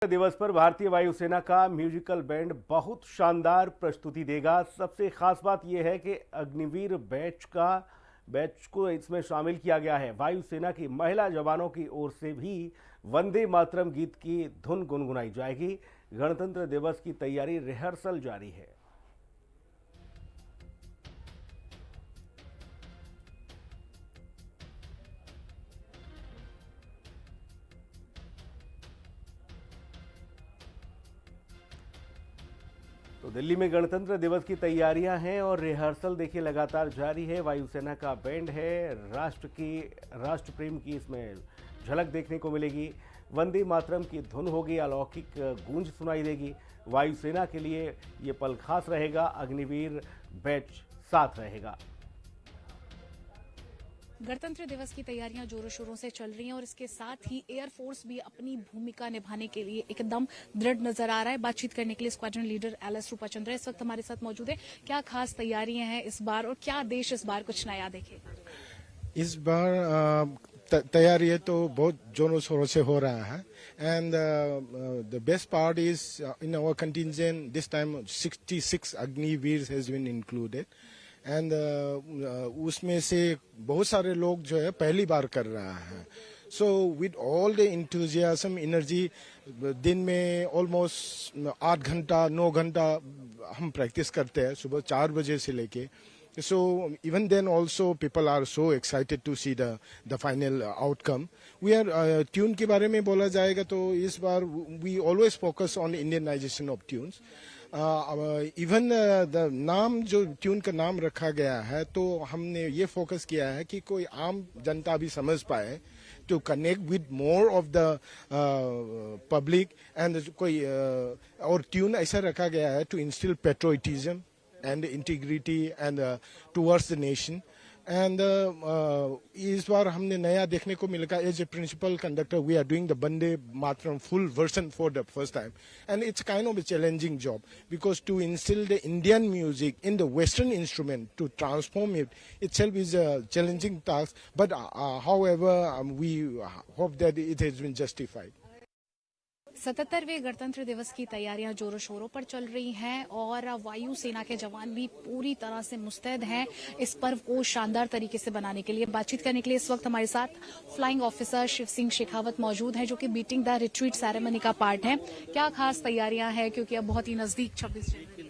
दिवस पर भारतीय वायुसेना का म्यूजिकल बैंड बहुत शानदार प्रस्तुति देगा। सबसे खास बात यह है कि अग्निवीर बैच को इसमें शामिल किया गया है। वायुसेना की महिला जवानों की ओर से भी वंदे मातरम गीत की धुन गुनगुनाई जाएगी। गणतंत्र दिवस की तैयारी रिहर्सल जारी है। तो दिल्ली में गणतंत्र दिवस की तैयारियां हैं और रिहर्सल देखिए लगातार जारी है। वायुसेना का बैंड है, राष्ट्र प्रेम की इसमें झलक देखने को मिलेगी। वंदे मातरम की धुन होगी, अलौकिक गूंज सुनाई देगी। वायुसेना के लिए ये पल खास रहेगा। अग्निवीर बैच साथ रहेगा। गणतंत्र दिवस की तैयारियां जोरों शोरों से चल रही हैं और इसके साथ ही एयरफोर्स भी अपनी भूमिका निभाने के लिए एकदम दृढ़ नजर आ रहा है। बातचीत करने के लिए स्क्वाड्रन लीडर एलएस रूपाचंद्र इस वक्त हमारे साथ मौजूद है। क्या खास तैयारियां हैं इस बार और क्या देश इस बार कुछ नया देखेगा? इस बार तैयारी तो बहुत जोरों शोरों से हो रहा है and the best part is in our contingent this time 66 Agniveer has been included and उसमें से बहुत सारे लोग जो है पहली बार कर रहा है। So with all the enthusiasm energy दिन में ऑलमोस्ट 8 घंटा 9 घंटा हम प्रैक्टिस करते हैं सुबह 4 बजे से लेके। So even then also people are so excited to see the final outcome. We are tune के बारे में बोला जाएगा तो इस बार we always focus on Indianization of tunes. Even the नाम जो ट्यून का नाम रखा गया है तो हमने ये फोकस किया है कि कोई आम जनता भी समझ पाए to connect with more of the public and कोई और ट्यून ऐसा रखा गया है to instill patriotism and integrity and towards the nation. And इस बार हमने नया देखने को मिलेगा. As a principal conductor, we are doing the Vande Mataram full version for the first time, and it's kind of a challenging job because to instill the Indian music in the Western instrument to transform it itself is a challenging task. But however, we hope that it has been justified. 77वें गणतंत्र दिवस की तैयारियां जोरों शोरों पर चल रही हैं और वायुसेना के जवान भी पूरी तरह से मुस्तैद हैं इस पर्व को शानदार तरीके से बनाने के लिए। बातचीत करने के लिए इस वक्त हमारे साथ फ्लाइंग ऑफिसर शिव सिंह शेखावत मौजूद हैं जो कि बीटिंग द रिट्रीट सेरेमनी का पार्ट है। क्या खास तैयारियां हैं क्योंकि अब बहुत ही नजदीक 26 जनवरी।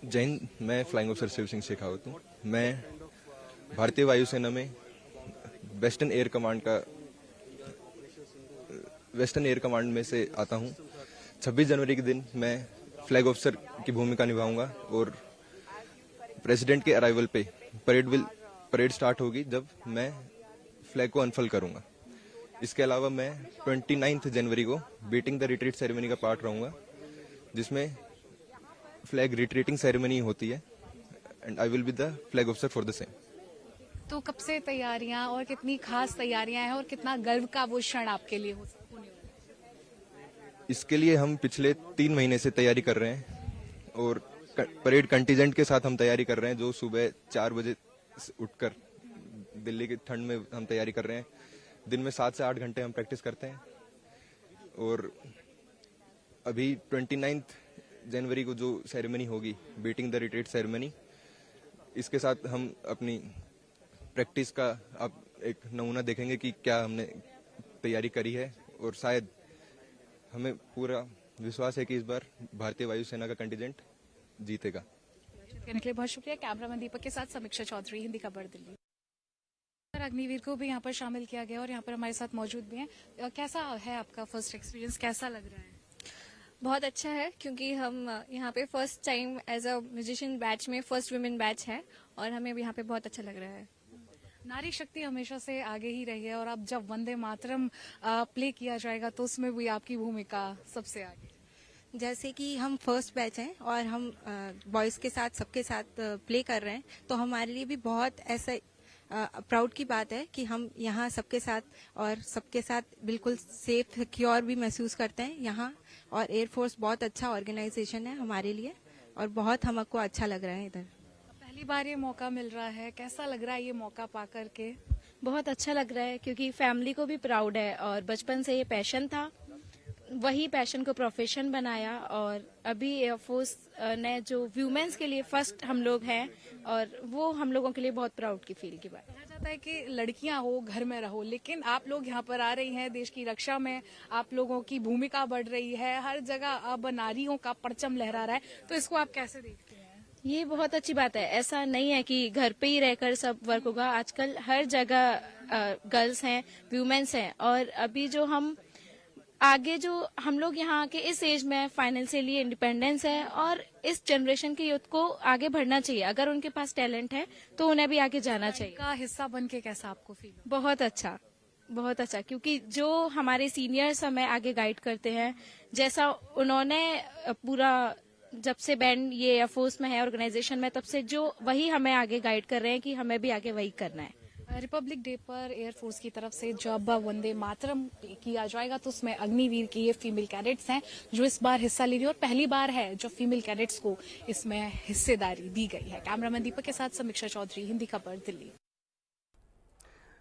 जय हिंद, मैं फ्लाइंग ऑफिसर शिव सिंह शेखावत हूँ। मैं भारतीय वायुसेना में वेस्टर्न एयर कमांड में से आता हूं। 26 जनवरी के दिन मैं फ्लैग ऑफिसर की भूमिका निभाऊंगा और प्रेसिडेंट के अराइवल पे परेड स्टार्ट होगी जब मैं फ्लैग को अनफल करूंगा। इसके अलावा मैं 29 जनवरी को बीटिंग द रिट्रीट सेरेमनी का पार्ट रहूंगा जिसमें फ्लैग रिट्रीटिंग सेरेमनी होती है and I will be the flag officer for the same. तो कब से तैयारियां और कितनी खास तैयारियां हैं और कितना गर्व का वो क्षण आपके लिए होने वाला है? इसके लिए हम पिछले 3 महीने से तैयारी कर रहे हैं और परेड कंटीजेंट के साथ हम तैयारी कर रहे हैं जो सुबह 4 बजे उठकर दिल्ली की ठंड में हम तैयारी कर रहे हैं। दिन में 7 से 8 घंटे हम प्रैक्टिस करते हैं और अभी 29 जनवरी को जो सेरेमनी होगी बीटिंग द रिट्रीट सेरेमनी, इसके साथ हम अपनी प्रैक्टिस का आप एक नमूना देखेंगे कि क्या हमने तैयारी करी है और शायद हमें पूरा विश्वास है कि इस बार भारतीय वायुसेना का कंटीजेंट जीतेगा। कहने के लिए बहुत शुक्रिया। कैमरामैन दीपक के साथ समीक्षा चौधरी, हिंदी खबर, दिल्ली। अग्निवीर को भी यहाँ पर शामिल किया गया और यहाँ पर हमारे साथ मौजूद भी हैं। कैसा है आपका फर्स्ट एक्सपीरियंस, कैसा लग रहा है? बहुत अच्छा है क्योंकि हम यहाँ पे first time as a musician batch में फर्स्ट वुमेन बैच है और हमें यहाँ पे बहुत अच्छा लग रहा है। नारी शक्ति हमेशा से आगे ही रही है और अब जब वंदे मातरम प्ले किया जाएगा तो उसमें भी आपकी भूमिका सबसे आगे। जैसे कि हम फर्स्ट बैच हैं और हम बॉयज के साथ सबके साथ प्ले कर रहे हैं तो हमारे लिए भी बहुत ऐसा प्राउड की बात है कि हम यहाँ सबके साथ बिल्कुल सेफ सिक्योर भी महसूस करते हैं यहाँ। और एयरफोर्स बहुत अच्छा ऑर्गेनाइजेशन है हमारे लिए और बहुत हमको अच्छा लग रहा है इधर। पहली बार ये मौका मिल रहा है, कैसा लग रहा है ये मौका पा करके? बहुत अच्छा लग रहा है क्योंकि फैमिली को भी प्राउड है और बचपन से ये पैशन था, वही पैशन को प्रोफेशन बनाया और अभी एयरफोर्स ने जो व्यूमेन्स के लिए फर्स्ट हम लोग हैं और वो हम लोगों के लिए बहुत प्राउड की फील की बात है। कहा जाता है कि लड़कियां हो घर में रहो, लेकिन आप लोग यहाँ पर आ रही हैं, देश की रक्षा में आप लोगों की भूमिका बढ़ रही है, हर जगह अब नारियों का परचम लहरा रहा है, तो इसको आप कैसे देखते हैं? ये बहुत अच्छी बात है। ऐसा नहीं है कि घर पे ही रहकर सब वर्क होगा, आजकल हर जगह गर्ल्स हैं, व्यूमेन्स हैं और अभी जो हम आगे जो हम लोग यहाँ के इस एज में फाइनेंशियली इंडिपेंडेंस है और इस जनरेशन के यूथ को आगे बढ़ना चाहिए। अगर उनके पास टैलेंट है तो उन्हें भी आगे जाना चाहिए। का हिस्सा बन के कैसा आपको फील? बहुत अच्छा, बहुत अच्छा, क्योंकि जो हमारे सीनियर्स हमें आगे गाइड करते हैं, जैसा उन्होंने पूरा जब से बैंड ये एयरफोर्स में है ऑर्गेनाइजेशन में, तब से जो वही हमें आगे गाइड कर रहे हैं कि हमें भी आगे वही करना है। रिपब्लिक डे पर एयरफोर्स की तरफ से जब वंदे मातरम किया जाएगा तो उसमें अग्निवीर की ये फीमेल कैडेट्स हैं जो इस बार हिस्सा ले रही है और पहली बार है जो फीमेल कैडेट्स को इसमें हिस्सेदारी दी गई है। कैमरामैन दीपक के साथ समीक्षा चौधरी, हिंदी खबर, दिल्ली।